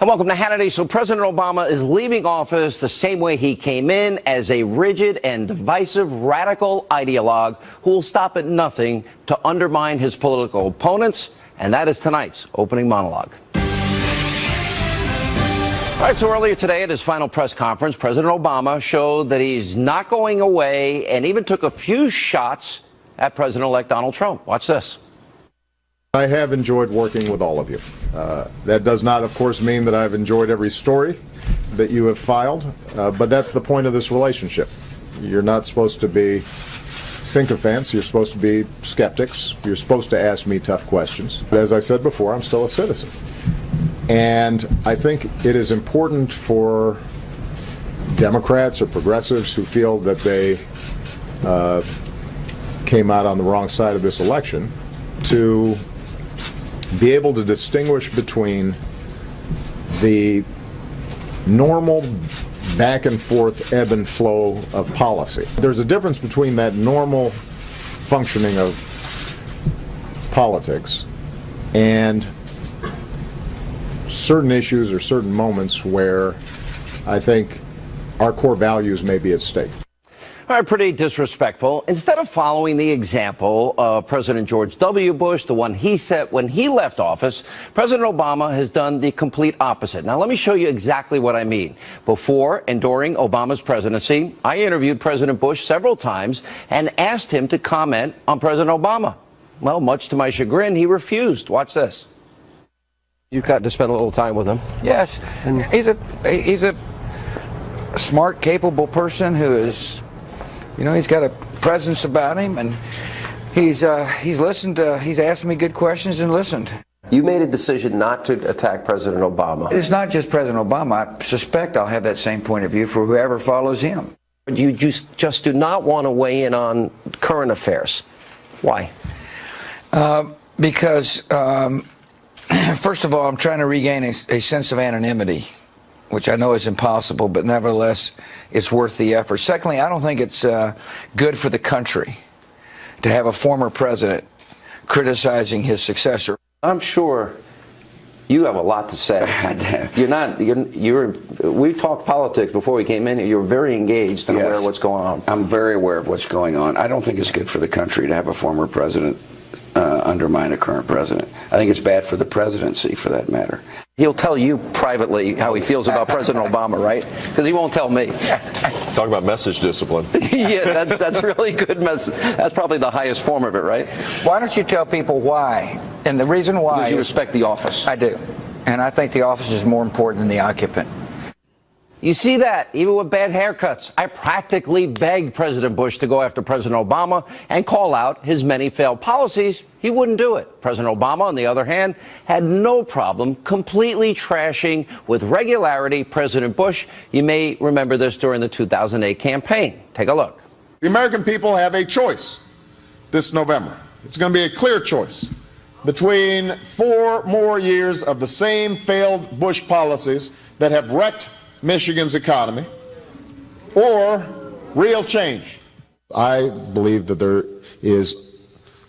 And welcome to Hannity. So President Obama is leaving office the same way he came in, as a rigid and divisive radical ideologue who will stop at nothing to undermine his political opponents. And that is tonight's opening monologue. All right, so earlier today at his final press conference, President Obama showed that he's not going away and even took a few shots at President-elect Donald Trump. Watch this. I have enjoyed working with all of you. That does not, of course, mean that I've enjoyed every story that you have filed, but that's the point of this relationship. You're not supposed to be sycophants. You're supposed to be skeptics. You're supposed to ask me tough questions. But as I said before, I'm still a citizen. And I think it is important for Democrats or progressives who feel that they came out on the wrong side of this election to be able to distinguish between the normal back and forth ebb and flow of policy. There's a difference between that normal functioning of politics and certain issues or certain moments where I think our core values may be at stake. All right, pretty disrespectful. Instead of following the example of President George W. Bush, the one he set when he left office, President Obama has done the complete opposite. Now, let me show you exactly what I mean. Before and during Obama's presidency, I interviewed President Bush several times and asked him to comment on President Obama. Well, much to my chagrin, he refused. Watch this. You've got to spend a little time with him. Yes, and he's a smart, capable person who is, you know, he's got a presence about him, and he's listened. He's asked me good questions and listened. You made a decision not to attack President Obama. It's not just President Obama. I suspect I'll have that same point of view for whoever follows him. You just do not want to weigh in on current affairs. Why? Because first of all, I'm trying to regain a sense of anonymity, which I know is impossible, but nevertheless, it's worth the effort. Secondly, I don't think it's good for the country to have a former president criticizing his successor. I'm sure you have a lot to say. We talked politics before we came in here. You're very engaged and aware of what's going on. I'm very aware of what's going on. I don't think it's good for the country to have a former president undermine a current president. I think it's bad for the presidency, for that matter. He'll tell you privately how he feels about President Obama, right? Because he won't tell me. Talk about message discipline. Yeah, that's really good message. That's probably the highest form of it, right? Why don't you tell people why? And the reason why Because you respect the office. I do. And I think the office is more important than the occupant. You see that, even with bad haircuts. I practically begged President Bush to go after President Obama and call out his many failed policies. He wouldn't do it. President Obama, on the other hand, had no problem completely trashing with regularity President Bush. You may remember this during the 2008 campaign. Take a look. The American people have a choice this November. It's going to be a clear choice between 4 more years of the same failed Bush policies that have wrecked Michigan's economy, or real change. I believe that there is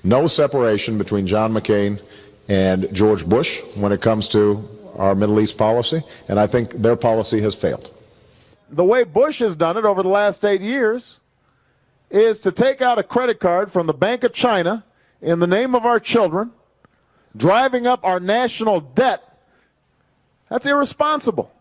no separation between John McCain and George Bush when it comes to our Middle East policy, and I think their policy has failed. The way Bush has done it over the last 8 years is to take out a credit card from the Bank of China in the name of our children, driving up our national debt. That's irresponsible.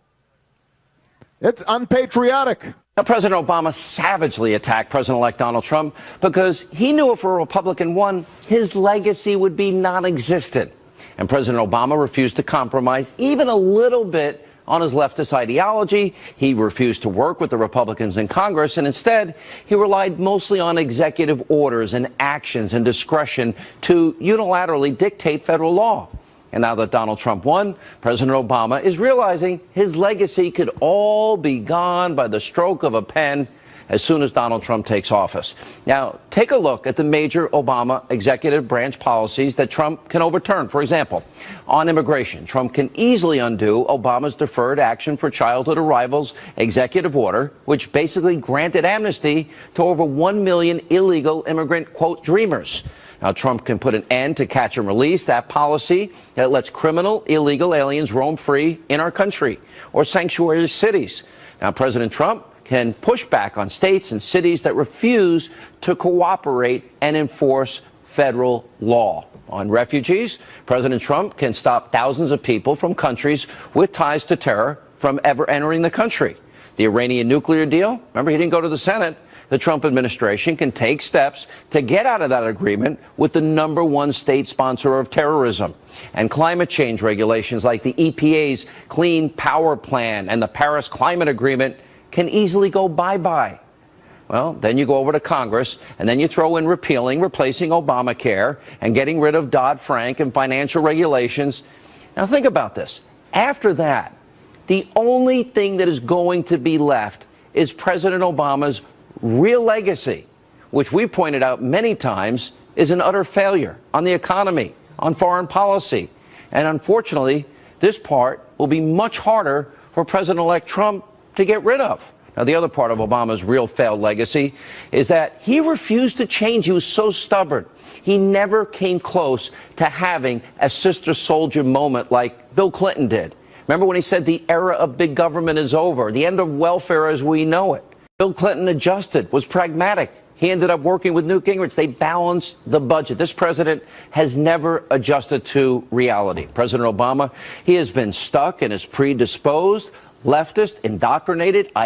It's unpatriotic. Now, President Obama savagely attacked President-elect Donald Trump because he knew if a Republican won, his legacy would be non-existent. And President Obama refused to compromise even a little bit on his leftist ideology. He refused to work with the Republicans in Congress, and instead, he relied mostly on executive orders and actions and discretion to unilaterally dictate federal law. And now that Donald Trump won, President Obama is realizing his legacy could all be gone by the stroke of a pen as soon as Donald Trump takes office. Now, take a look at the major Obama executive branch policies that Trump can overturn. For example, on immigration, Trump can easily undo Obama's deferred action for childhood arrivals executive order, which basically granted amnesty to over 1 million illegal immigrant, quote, dreamers. Now, Trump can put an end to catch and release, that policy that lets criminal, illegal aliens roam free in our country, or sanctuary cities. Now, President Trump can push back on states and cities that refuse to cooperate and enforce federal law. On refugees, President Trump can stop thousands of people from countries with ties to terror from ever entering the country. The Iranian nuclear deal, remember, he didn't go to the Senate. The Trump administration can take steps to get out of that agreement with the #1 state sponsor of terrorism. And climate change regulations like the EPA's Clean Power Plan and the Paris Climate Agreement can easily go bye-bye. Well, then you go over to Congress, and then you throw in repealing, replacing Obamacare, and getting rid of Dodd-Frank and financial regulations. Now think about this. After that, the only thing that is going to be left is President Obama's real legacy, which we pointed out many times is an utter failure on the economy, on foreign policy. And unfortunately, this part will be much harder for President-elect Trump to get rid of. Now, the other part of Obama's real failed legacy is that he refused to change. He was so stubborn. He never came close to having a sister soldier moment like Bill Clinton did. Remember when he said the era of big government is over, the end of welfare as we know it? Bill Clinton adjusted, was pragmatic. He ended up working with Newt Gingrich. They balanced the budget. This president has never adjusted to reality. President Obama, he has been stuck and is predisposed, leftist, indoctrinated.